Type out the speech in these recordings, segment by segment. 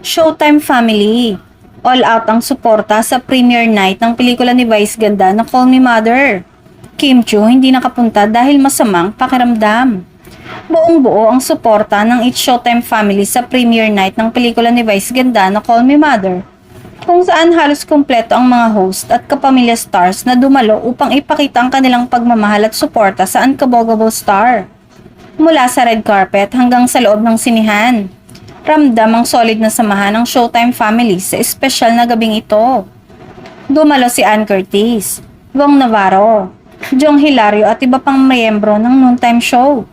Showtime Family. All out ang suporta sa premiere night ng pelikula ni Vice Ganda na Call Me Mother. Kim Chiu hindi nakapunta dahil masamang pakiramdam. Buong-buo ang suporta ng It's Showtime Family sa premiere night ng pelikula ni Vice Ganda na Call Me Mother, kung saan halos kumpleto ang mga host at kapamilya stars na dumalo upang ipakita ang kanilang pagmamahal at suporta sa Unkabogabow star. Mula sa red carpet hanggang sa loob ng sinihan, ramdam ang solid na samahan ng Showtime Family sa espesyal na gabing ito. Dumalo si Ann Curtis, Wong Navarro, Jong Hilario at iba pang miyembro ng noontime show.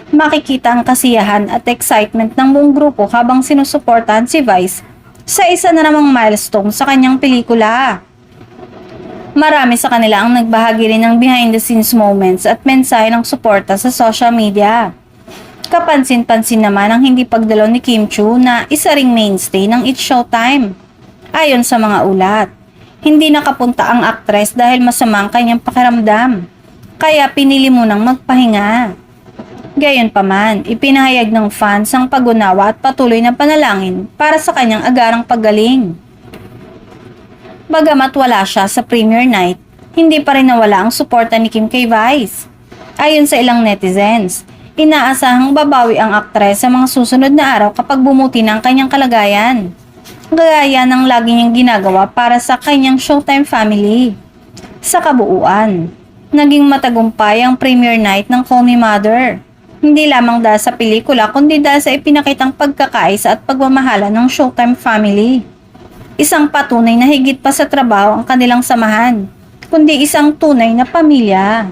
Makikita ang kasiyahan at excitement ng buong grupo habang sinusuportahan si Vice sa isa na namang milestone sa kanyang pelikula. Marami sa kanila ang nagbahagi rin ng behind the scenes moments at mensahe ng suporta sa social media. Kapansin-pansin naman ang hindi pagdalo ni Kim Chiu na isa ring mainstay ng It's Showtime. Ayon sa mga ulat, hindi nakapunta ang aktres dahil masama ang kanyang pakiramdam, kaya pinili munang magpahinga. Gayunpaman, ipinahayag ng fans ang pag-unawa at patuloy na panalangin para sa kanyang agarang paggaling. Bagamat wala siya sa premiere night, hindi pa rin nawala ang suporta ni Kim kay Vice. Ayon sa ilang netizens, inaasahang babawi ang aktres sa mga susunod na araw kapag bumuti na ang kanyang kalagayan, gaya ng lagi niyang ginagawa para sa kanyang Showtime Family. Sa kabuuan, naging matagumpay ang premiere night ng Call Me Mother, hindi lamang dahil sa pelikula kundi dahil sa ipinakitang pagkakaisa at pagmamahala ng Showtime Family. Isang patunay na higit pa sa trabaho ang kanilang samahan, kundi isang tunay na pamilya.